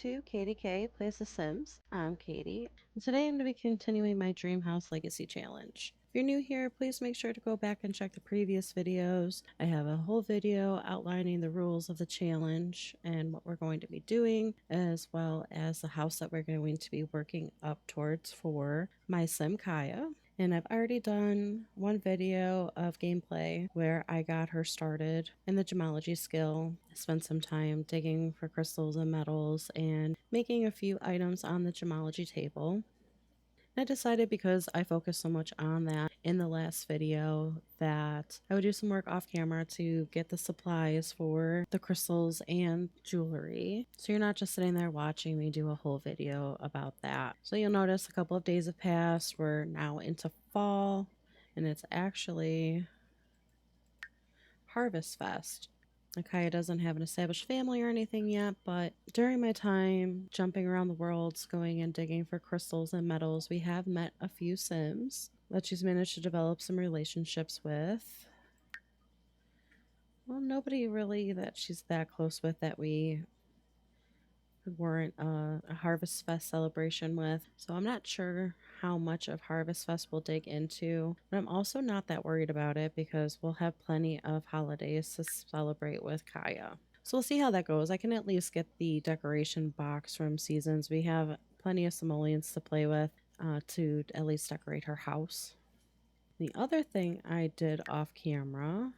to Katie K Plays The Sims. I'm Katie, and today I'm going to be continuing my Dream House Legacy Challenge. If you're new here, please make sure to go back and check the previous videos. I have a whole video outlining the rules of the challenge and what we're going to be doing, as well as the house that we're going to be working up towards for my Sim Kaya. And I've already done one video of gameplay where I got her started in the gemology skill. I spent some time digging for crystals and metals and making a few items on the gemology table. I decided, because I focused so much on that in the last video, that I would do some work off camera to get the supplies for the crystals and jewelry. So you're not just sitting there watching me do a whole video about that. So you'll notice a couple of days have passed. We're now into fall, and it's actually Harvest Fest. Akaya doesn't have an established family or anything yet, but during my time jumping around the world, going and digging for crystals and metals, we have met a few Sims that she's managed to develop some relationships with. Well, nobody really that she's that close with that we weren't a Harvest Fest celebration with. So I'm not sure how much of Harvest Fest we'll dig into, but I'm also not that worried about it because we'll have plenty of holidays to celebrate with Kaya. So we'll see how that goes. I can at least get the decoration box from Seasons. We have plenty of simoleons to play with to at least decorate her house. The other thing I did off camera,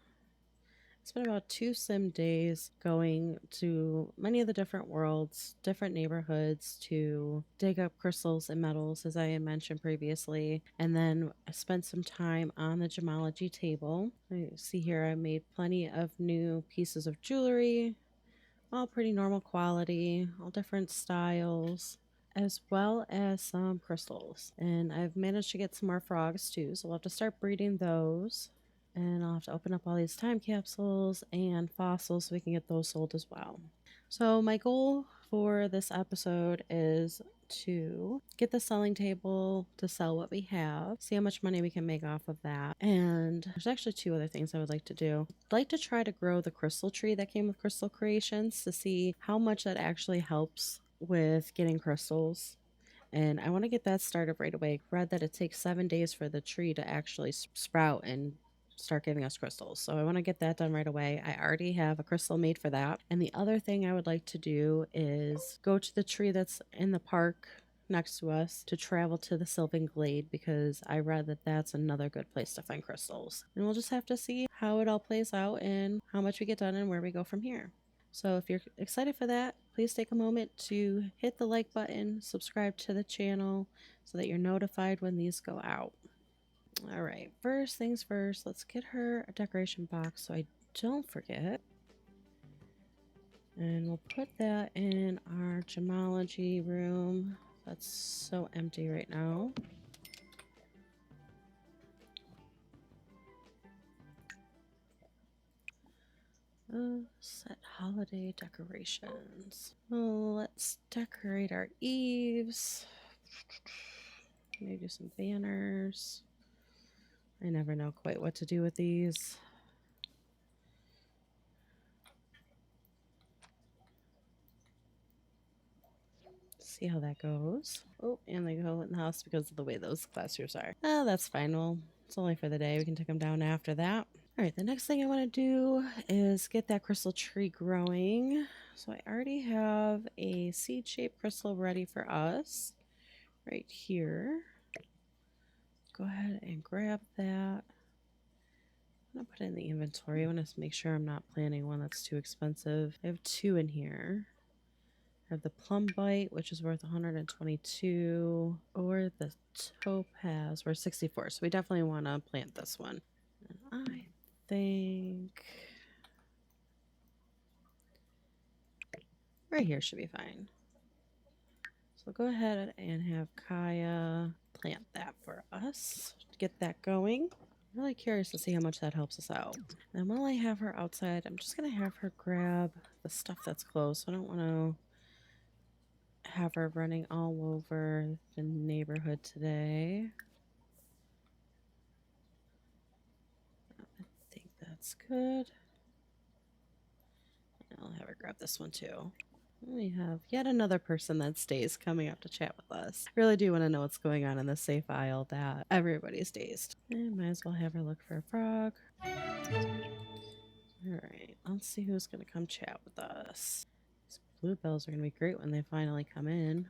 it's been about 2 sim days going to many of the different worlds, different neighborhoods to dig up crystals and metals, as I had mentioned previously. And then I spent some time on the gemology table. You see here I made plenty of new pieces of jewelry, all pretty normal quality, all different styles, as well as some crystals. And I've managed to get some more frogs too, so we'll have to start breeding those. And I'll have to open up all these time capsules and fossils so we can get those sold as well. So my goal for this episode is to get the selling table to sell what we have, see how much money we can make off of that. And there's actually 2 other things I would like to do. I'd like to try to grow the crystal tree that came with Crystal Creations to see how much that actually helps with getting crystals. And I want to get that started right away. I read that it takes 7 days for the tree to actually sprout and start giving us crystals. So I want to get that done right away. I already have a crystal made for that. And the other thing I would like to do is go to the tree that's in the park next to us to travel to the Sylvan Glade, because I read that that's another good place to find crystals. And we'll just have to see how it all plays out and how much we get done and where we go from here. So if you're excited for that, please take a moment to hit the like button, subscribe to the channel so that you're notified when these go out. All right, first things first, let's get her a decoration box so I don't forget. And we'll put that in our gemology room. That's so empty right now. Set holiday decorations. Let's decorate our eaves. Maybe do some banners. I never know quite what to do with these. See how that goes. Oh, and they go in the house because of the way those classrooms are. Oh, that's fine. Well, it's only for the day. We can take them down after that. All right, the next thing I want to do is get that crystal tree growing. So I already have a seed-shaped crystal ready for us right here. Go ahead and grab that. I'm going to put it in the inventory. I want to make sure I'm not planning one that's too expensive. I have 2 in here. I have the plum bite, which is worth 122, or the topaz, worth 64. So we definitely want to plant this one. And I think right here should be fine. So go ahead and have Kaya plant that for us to get that going. I'm really curious to see how much that helps us out. And while I have her outside, I'm just going to have her grab the stuff that's close. I don't want to have her running all over the neighborhood today. I think that's good. I'll have her grab this one too. We have yet another person that stays coming up to chat with us. Really do want to know what's going on in the safe aisle that everybody's dazed. And might as well have her look for a frog. Alright, let's see who's going to come chat with us. These bluebells are going to be great when they finally come in.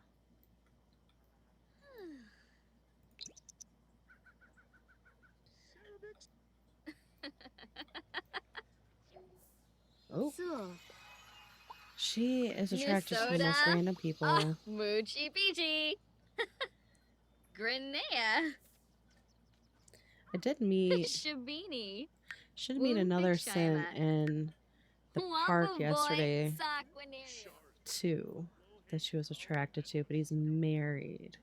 Oh, she is attracted to the most random people. Moochie Peachy. Grenea. I did meet Shabini. should meet another Sin in the park yesterday too that she was attracted to, but he's married.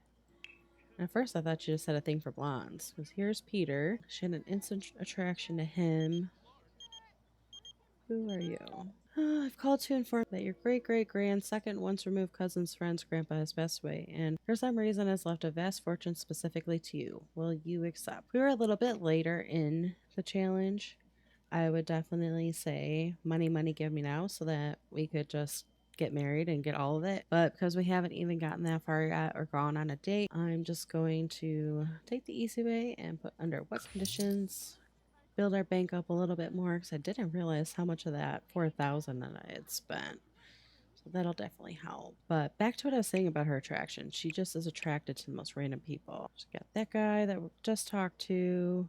And at first I thought she just had a thing for blondes. Because here's Peter. She had an instant attraction to him. Who are you? I've called to inform that your great-great-grand second once removed cousin's friend's grandpa has passed away, and for some reason has left a vast fortune specifically to you. Will you accept? We were a little bit later in the challenge. I would definitely say money, money, give me now, so that we could just get married and get all of it. But because we haven't even gotten that far yet or gone on a date, I'm just going to take the easy way and put under what conditions, build our bank up a little bit more, because I didn't realize how much of that 4,000 that I had spent. So that'll definitely help. But back to what I was saying about her attraction. She just is attracted to the most random people. She got that guy that we just talked to.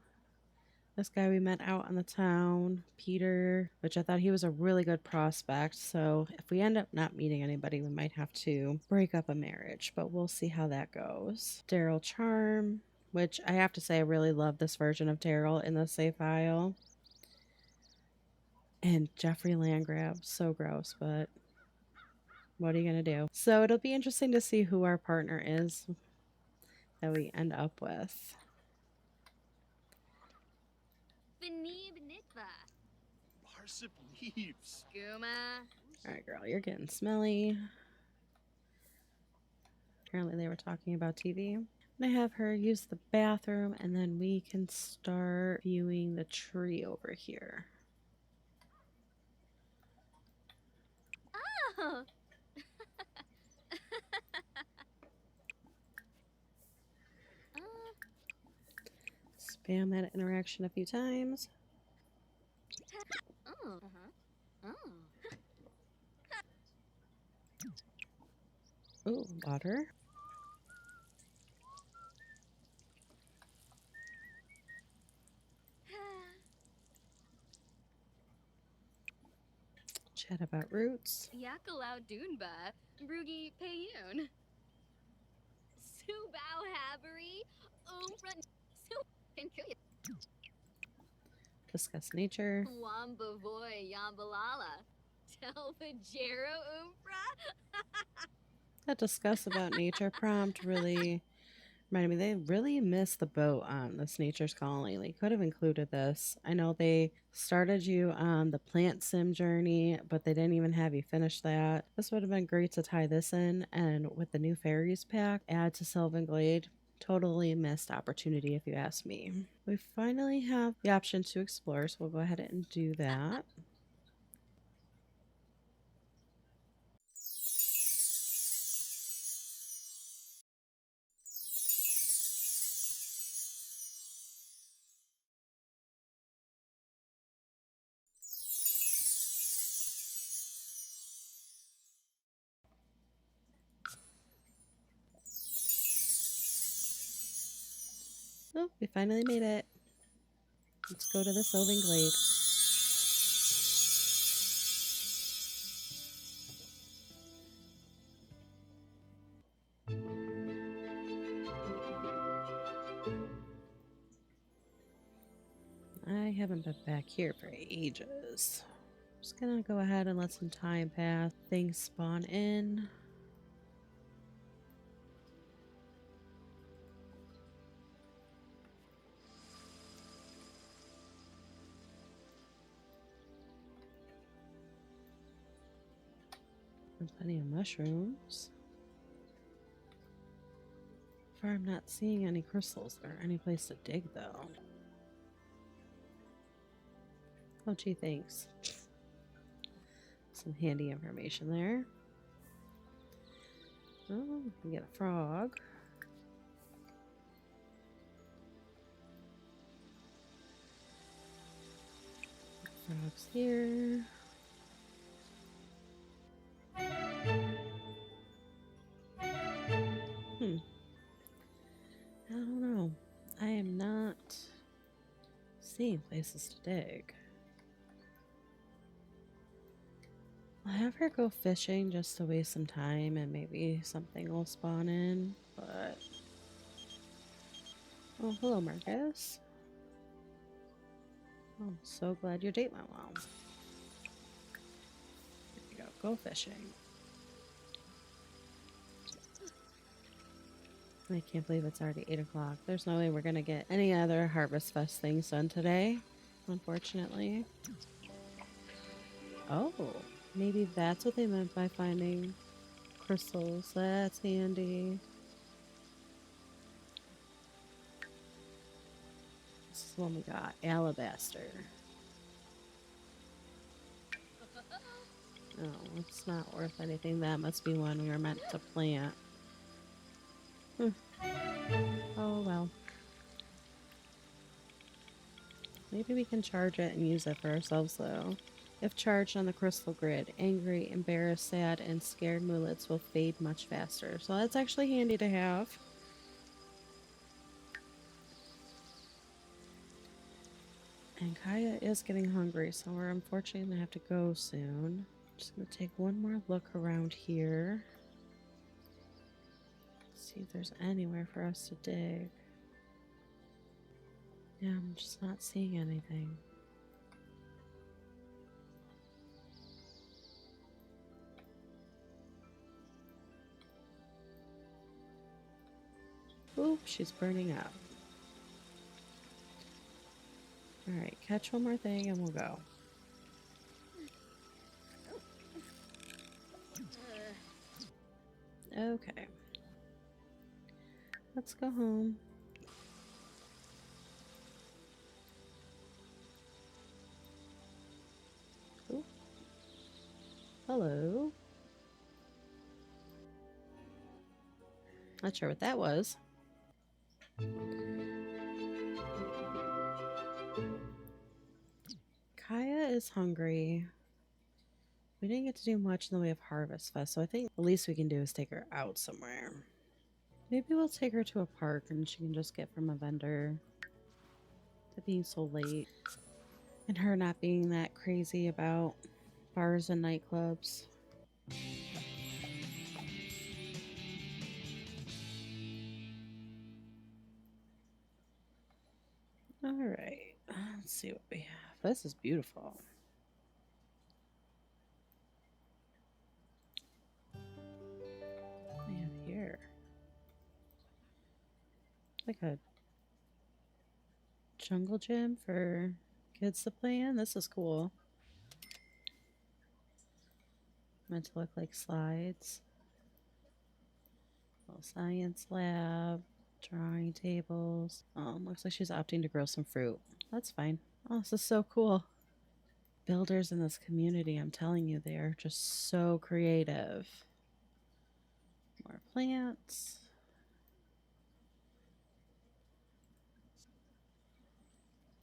This guy we met out on the town, Peter, which I thought he was a really good prospect. So if we end up not meeting anybody, we might have to break up a marriage, but we'll see how that goes. Daryl Charm, which I have to say I really love this version of Daryl in the safe aisle. And Jeffrey Landgrab, so gross, but what are you going to do? So it'll be interesting to see who our partner is that we end up with. Benib Nitva. Parsip leaves. Guma. Alright, girl, you're getting smelly. Apparently they were talking about TV. I'm gonna have her use the bathroom and then we can start viewing the tree over here. Oh. Spam that interaction a few times. Oh. Oh. Ooh, water. Chat about roots. Yakalau Dunba. Brugi Payun. Subao Havery. Umfra. Discuss nature. Wamba Voy Yambalala. Telvajero Umfra. That discuss about nature prompt really reminded me they really missed the boat on this nature's calling. They could have included this. I know they started you on the plant sim journey, but they didn't even have you finish that. This would have been great to tie this in, and with the new fairies pack, add to Sylvan Glade. Totally missed opportunity if you ask me. We finally have the option to explore, so we'll go ahead and do that. Oh, we finally made it. Let's go to the Sylvan Glade. I haven't been back here for ages. Just gonna go ahead and let some time pass. Things spawn in. And plenty of mushrooms. Far I'm not seeing any crystals or any place to dig though. Oh gee, thanks. Some handy information there. Oh, we get a frog. Frogs here. Hmm. I don't know. I am not seeing places to dig. I'll have her go fishing just to waste some time and maybe something will spawn in, but... Oh, hello, Marcus. Oh, I'm so glad your date went well. Here we go. Go fishing. I can't believe it's already 8 o'clock. There's no way we're going to get any other Harvest Fest things done today, unfortunately. Oh, maybe that's what they meant by finding crystals. That's handy. This is the one we got. Alabaster. Oh, it's not worth anything. That must be one we were meant to plant. Oh, well. Maybe we can charge it and use it for ourselves, though. If charged on the crystal grid, angry, embarrassed, sad, and scared mulets will fade much faster. So that's actually handy to have. And Kaya is getting hungry, so we're unfortunately going to have to go soon. Just going to take one more look around here. See if there's anywhere for us to dig. Yeah, I'm just not seeing anything. Oop, she's burning up. Alright, catch one more thing and we'll go. Okay. Let's go home. Ooh. Hello. Not sure what that was. Kaya is hungry. We didn't get to do much in the way of Harvest Fest, so I think the least we can do is take her out somewhere. Maybe we'll take her to a park and she can just get from a vendor. To being so late. And her not being that crazy about bars and nightclubs. Alright, let's see what we have. This is beautiful. What do we have here? Like a jungle gym for kids to play in. This is cool. Meant to look like slides. Little science lab, drawing tables. Looks like she's opting to grow some fruit. That's fine. Oh, this is so cool. Builders in this community, I'm telling you, they are just so creative. More plants.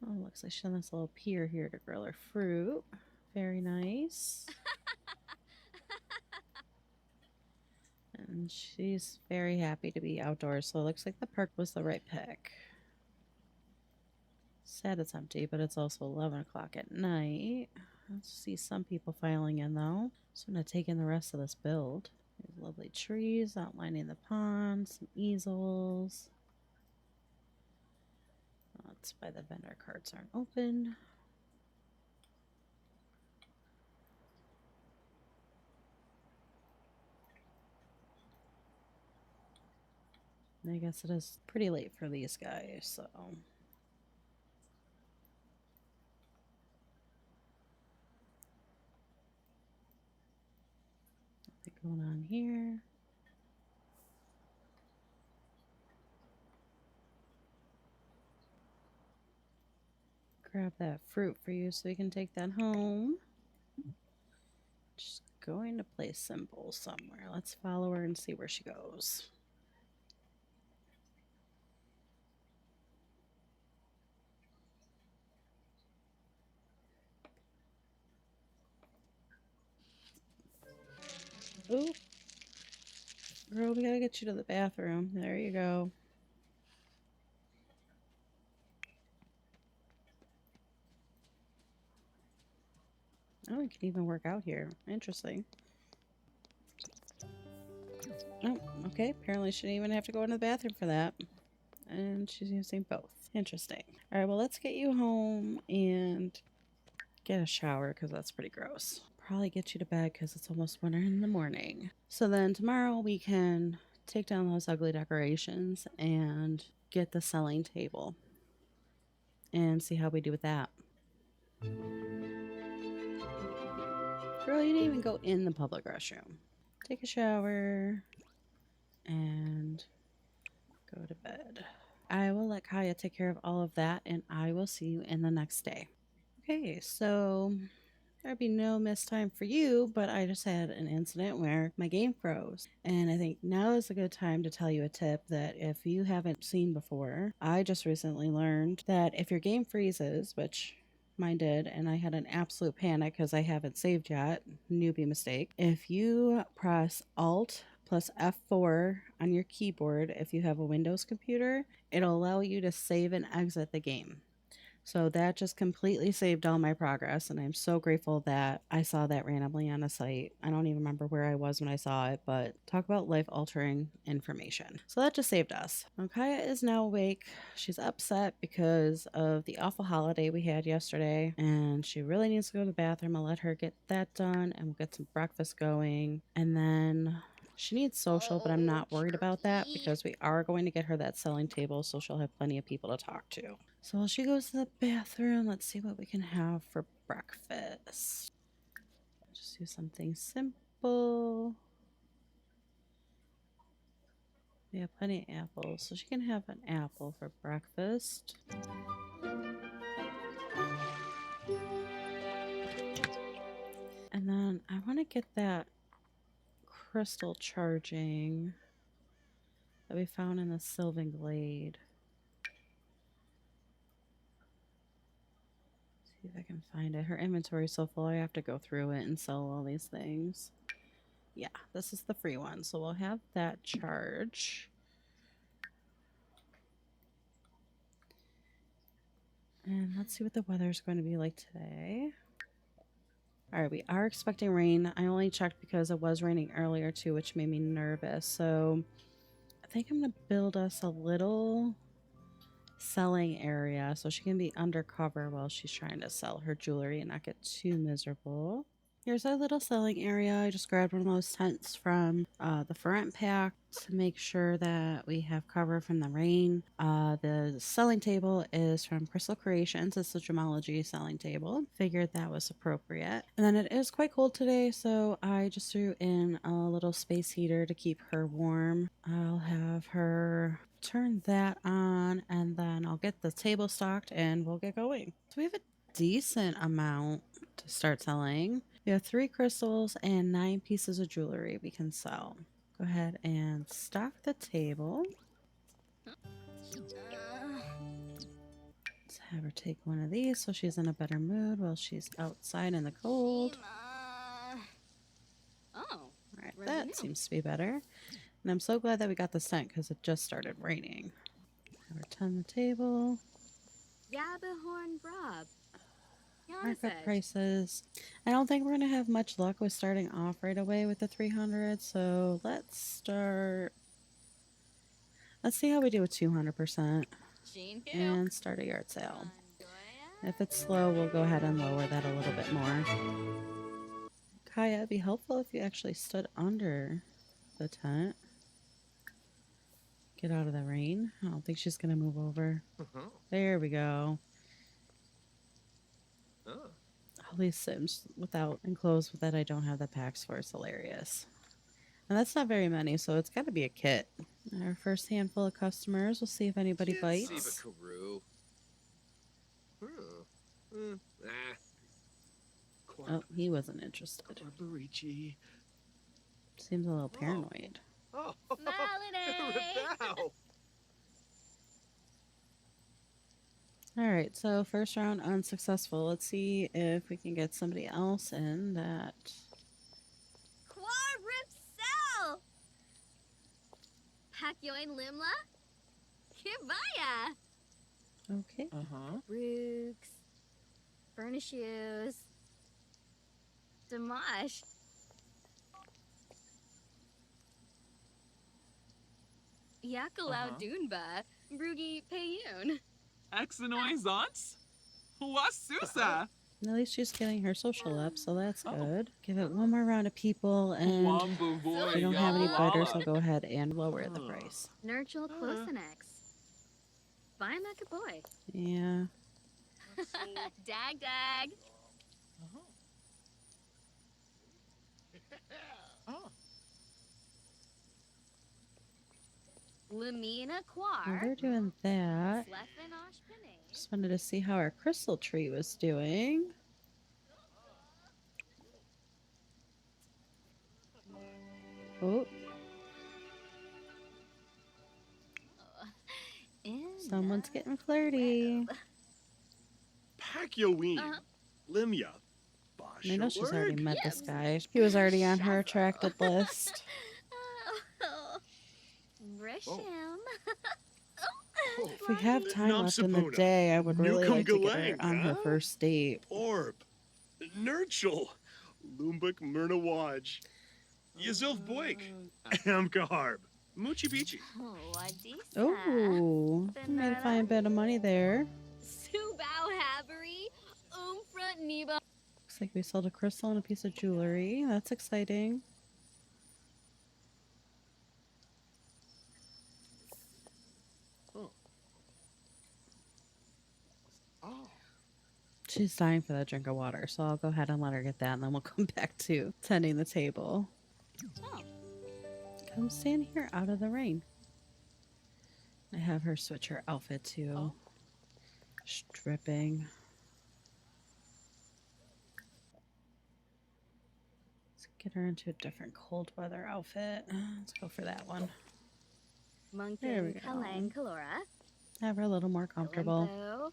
Oh, looks like she has this little pier here to grow her fruit. Very nice. And she's very happy to be outdoors, so it looks like the park was the right pick. Sad it's empty, but it's also 11 o'clock at night. Let's see some people filing in, though. So I'm going to take in the rest of this build. There's lovely trees outlining the pond, some easels. That's why the vendor carts aren't open. And I guess it is pretty late for these guys, so... Nothing going on here. Grab that fruit for you so we can take that home. Just going to play simple somewhere. Let's follow her and see where she goes. Ooh, girl, we gotta get you to the bathroom. There you go. Oh, we can even work out here. Interesting. Oh, okay. Apparently she didn't even have to go into the bathroom for that. And she's using both. Interesting. All right, well, let's get you home and get a shower because that's pretty gross. Probably get you to bed because it's almost 1 in the morning. So then tomorrow we can take down those ugly decorations and get the selling table and see how we do with that. Girl, you didn't even go in the public restroom. Take a shower and go to bed. I will let Kaya take care of all of that and I will see you in the next day. Okay, so there'd be no missed time for you, but I just had an incident where my game froze. And I think now is a good time to tell you a tip that if you haven't seen before, I just recently learned that if your game freezes, which mine did, and I had an absolute panic because I haven't saved yet, newbie mistake. If you press Alt plus F4 on your keyboard, if you have a Windows computer, it'll allow you to save and exit the game. So that just completely saved all my progress. And I'm so grateful that I saw that randomly on a site. I don't even remember where I was when I saw it, but talk about life altering information. So that just saved us. Kaya is now awake. She's upset because of the awful holiday we had yesterday. And she really needs to go to the bathroom. I'll let her get that done and we'll get some breakfast going. And then she needs social, but I'm not worried about that because we are going to get her that selling table so she'll have plenty of people to talk to. So while she goes to the bathroom, let's see what we can have for breakfast. Just do something simple. We have plenty of apples, so she can have an apple for breakfast. And then I want to get that crystal charging that we found in the Sylvan Glade. See if I can find it. Her inventory is so full, I have to go through it and sell all these things. Yeah, this is the free one, so we'll have that charge. And let's see what the weather is going to be like today. All right, we are expecting rain. I only checked because it was raining earlier too, which made me nervous. So I think I'm going to build us a little selling area so she can be undercover while she's trying to sell her jewelry and not get too miserable. Here's our little selling area. I just grabbed one of those tents from the front pack to make sure that we have cover from the rain. The selling table is from Crystal Creations. It's a gemology selling table. Figured that was appropriate. And then it is quite cold today, so I just threw in a little space heater to keep her warm. I'll have her turn that on and then I'll get the table stocked and we'll get going. So we have a decent amount to start selling. We have 3 crystals and 9 pieces of jewelry we can sell. Go ahead and stock the table. Let's have her take one of these so she's in a better mood while she's outside in the cold. Oh, Alright, that seems to be better. And I'm so glad that we got this tent because it just started raining. Have her turn the table. Yabahorn Brob. Markup prices. I don't think we're going to have much luck with starting off right away with the 300, so let's start. Let's see how we do with 200% and start a yard sale. If it's slow, we'll go ahead and lower that a little bit more. Kaya, it'd be helpful if you actually stood under the tent. Get out of the rain. I don't think she's going to move over. There we go. All these Sims without enclosed that I don't have the packs for is hilarious. And that's not very many, so it's got to be a kit. Our first handful of customers. We'll see if anybody bites. Oh, he wasn't interested. Barici. Seems a little paranoid. Oh, Malinae! Rabow. Alright, so first round unsuccessful. Let's see if we can get somebody else in that. Quar Ripsel! Pakyoin Limla? Kirbaya! Okay. Rooks. Furnishes. Damash. Yakalau Dunba. Brugi Payun. Exenoisance? Wasusa? At least she's getting her social up, so that's good. Give it one more round of people, and if we don't have any fighters, I'll go ahead and lower the price. Nurchel Closenex. Bima Kaboy. Yeah. Dag Dag. Lamina While Quar. they're doing that, Slefen Oshpine. just wanted to see how our crystal tree was doing. Oh, someone's getting flirty. Pacquiaween. Limya. I know she's already met this Yes. guy. He was already on her attracted list. Rishim. If we have time Nom left in the Sapuna. day, I would really Newcomb like to get her Galang, on her huh? first date. Orb. Nurchel. Lumbuk Myrnawaj. Yazilv Boik. Amkaharb. Muchi Bichi. Oh, Adisa. Oh, made a fine bit of money there. Subao Havery. Umfront Niba. Looks like we sold a crystal and a piece of jewelry. That's exciting. Oh. She's dying for that drink of water, so I'll go ahead and let her get that, and then we'll come back to tending the table. Oh. Come stand here out of the rain. I have her switch her outfit to stripping. Let's get her into a different cold weather outfit. Let's go for that one. There we Monkey go. Kalang Kalora. Have her a little more comfortable. Limbo.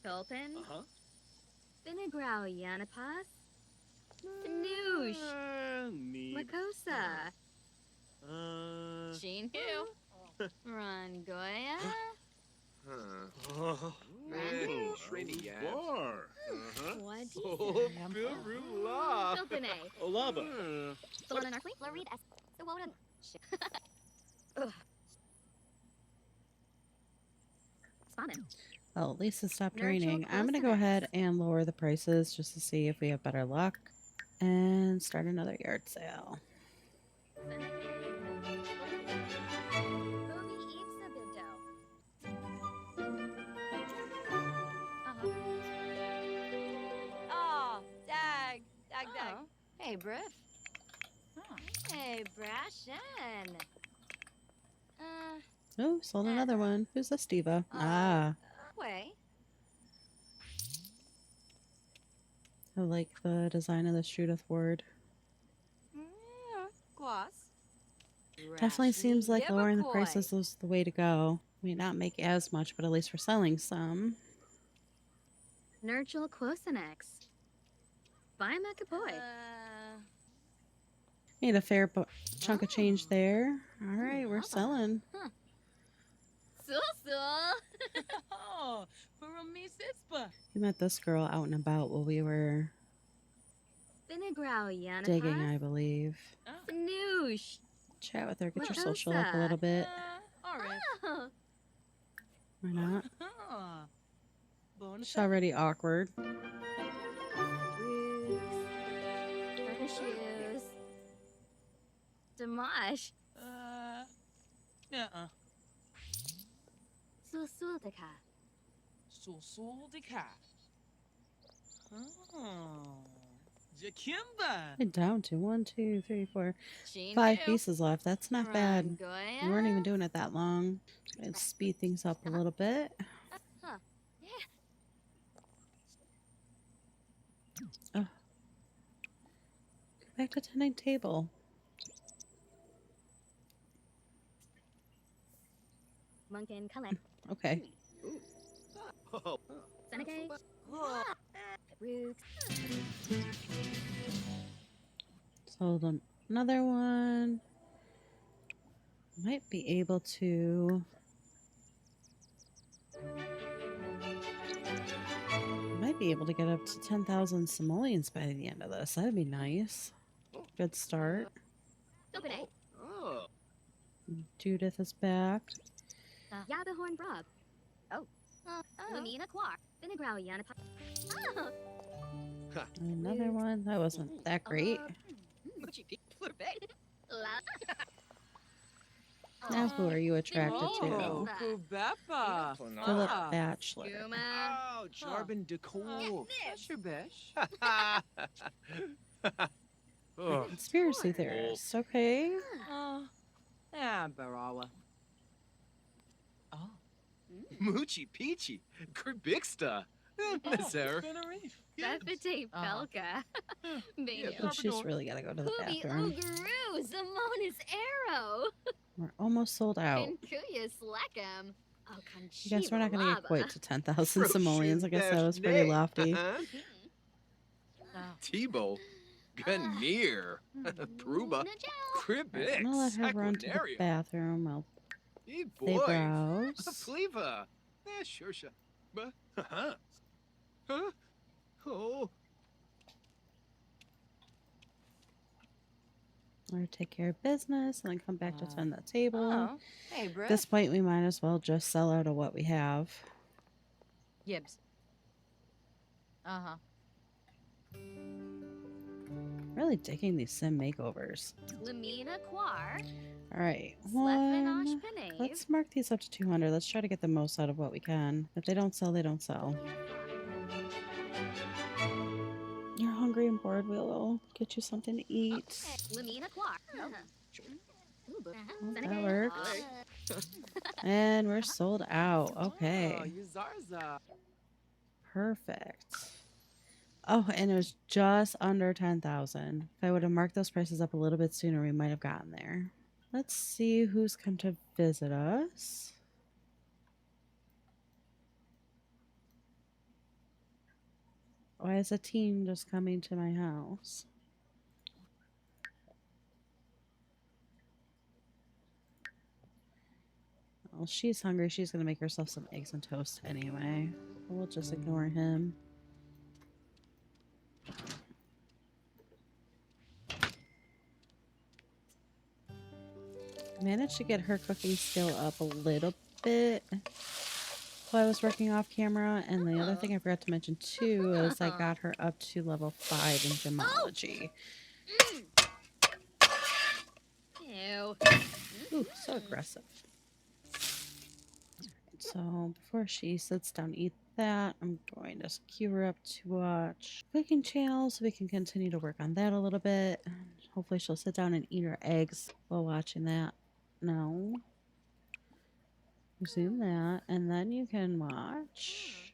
Tolpin. Vinegrau Yanapas. Fanoosh. Makosa. Sheen Hu. Rangoya. Randu. Bar. Wadisa. Birula. Filpine. Olaba. Solana Narfleet. Florid S. Sawoda. Spawn. Well, at least it stopped Nurture raining. I'm going to go closeness. ahead and lower the prices just to see if we have better luck and start another yard sale. Oh, dag. Dag. Hey, Briff. Hey, Brashen. Oh, sold another one. Who's this diva? Ah, Way. I like the design of the Judith word. Gloss. Definitely seems like lowering the prices is the way to go. May not make as much, but at least we're selling some. Nurchel Quosenex. Bima Kapoy. Made a fair chunk of change there. All right, we're selling. Sul. Oh, Purumi Sispa. We met this girl out and about while we were Vinegrau Yanapas. digging, I believe. Fanoosh. Chat with her, get your social up a little bit. Alright. Oh. Why not? Bonus. She's already awkward. Roots. Furnishes. Damash. Susuldika. Susuldika. Oh. Jakimba. We're down to 1, 2, 3, 4, Sheen 5 Hu. pieces left. That's not bad. Rangoya. We weren't even doing it that long. Let's speed things up a little bit. Huh. Yeah. to tending table. Munkin Kalek. Okay. Oh. Senegay. Oh, Rooks. Sold another one. Might be able to. Might be able to get up to 10,000 simoleons by the end of this. That'd be nice. Good start. Dopade. Oh. Judith is back. Yabahorn Brub. Oh. Lamina Quar. Vinegrau Yanapa. Oh. Another one. That wasn't that great. Now, who are you attracted oh, to? Kubeppa. Philip Batchelor. Guma. Oh, Jarbin Decor. Sure, Bish. Oh. Conspiracy theorist. Okay. Yeah, Barawa. Oh. Moochie Peachy. Kribixta. Nazar. Befete Belka. Mania. Oh, she's really got to go to the Hooby bathroom. Oogaroo. Zamona's Arrow. We're almost sold out. Kuya Slackum. Oh, I guess we're not going to get quite to 10,000 Froshi simoleons. I guess that was pretty Dash lofty. Nay. Tebow. Ganir. Truba. I'm Cribix. going to let her run to the Aquanaria. bathroom while Hey, they boy. browse. Fleva. Sure. Huh? Huh? Oh. Or take care of business and then come back to tend that table. Oh. Hey, Britt. At this point, we might as well just sell out of what we have. Gibbs. Uh-huh. Really digging these sim makeovers. Lamina Quar. All right, Slefinosh one. Pinave. Let's mark these up to 200. Let's try to get the most out of what we can. If they don't sell, they don't sell. You're hungry and bored, we'll get you something to eat. Lamina Quar. Oh, that works. And we're sold out. Okay. Oh, you Zarza. Perfect. Oh, and it was just under 10,000. If I would have marked those prices up a little bit sooner, we might have gotten there. Let's see who's come to visit us. Why is a team just coming to my house? Well, she's hungry. She's going to make herself some eggs and toast anyway. We'll just ignore him. Managed to get her cooking skill up a little bit while I was working off camera. And the other thing I forgot to mention too is I got her up to level 5 in gemology. Ew. Ooh, so aggressive. So before she sits down to eat that, I'm going to queue her up to watch cooking channel so we can continue to work on that a little bit. Hopefully she'll sit down and eat her eggs while watching that. No. Resume that, and then you can watch.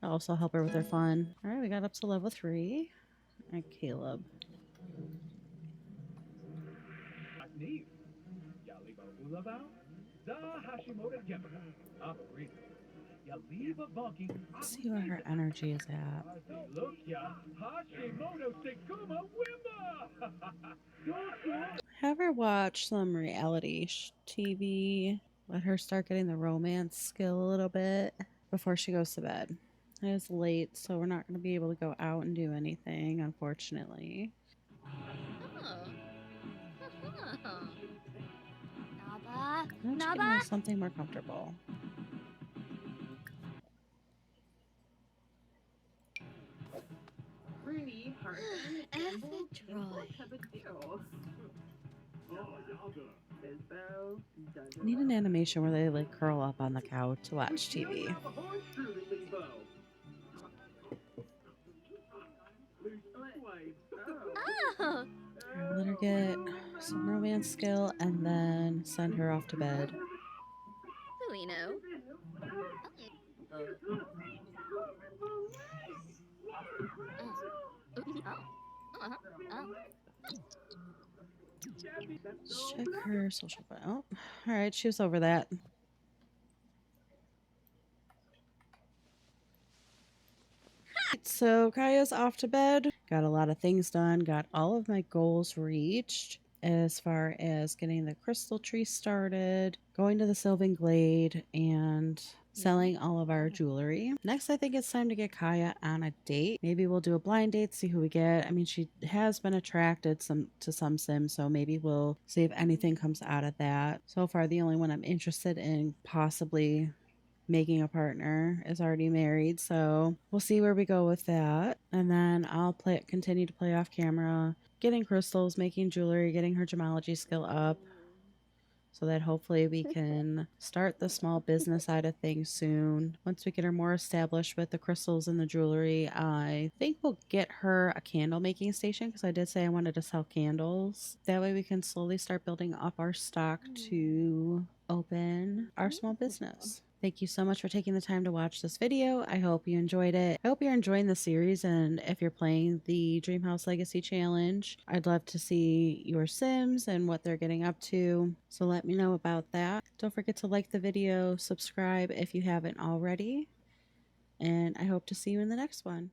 I'll also help her with her fun. All right, we got up to level 3. All right, Caleb. Let's see where her energy is at. Have her watch some reality TV. Let her start getting the romance skill a little bit before she goes to bed. It is late, so we're not going to be able to go out and do anything, unfortunately. Naba. Let's get Naba. her something more comfortable. I need an animation where they like curl up on the couch to watch TV. Oh. Let her get some romance skill and then send her off to bed. Who we know? Oh. Oh. Check her social file. Oh, all right, she was over that. So Kaya's off to bed. Got a lot of things done. Got all of my goals reached as far as getting the crystal tree started, going to the Sylvan Glade, and selling all of our jewelry. Next, I think it's time to get Kaya on a date. Maybe we'll do a blind date, see who we get. I mean, she has been attracted to some Sims, so maybe we'll see if anything comes out of that. So far, the only one I'm interested in possibly making a partner is already married, so we'll see where we go with that. And then I'll continue to play off camera, getting crystals, making jewelry, getting her gemology skill up, so that hopefully we can start the small business side of things soon. Once we get her more established with the crystals and the jewelry, I think we'll get her a candle making station, because I did say I wanted to sell candles. That way we can slowly start building up our stock to open our small business. Thank you so much for taking the time to watch this video. I hope you enjoyed it. I hope you're enjoying the series, and if you're playing the Dreamhouse Legacy Challenge, I'd love to see your Sims and what they're getting up to. So let me know about that. Don't forget to like the video, subscribe if you haven't already, and I hope to see you in the next one.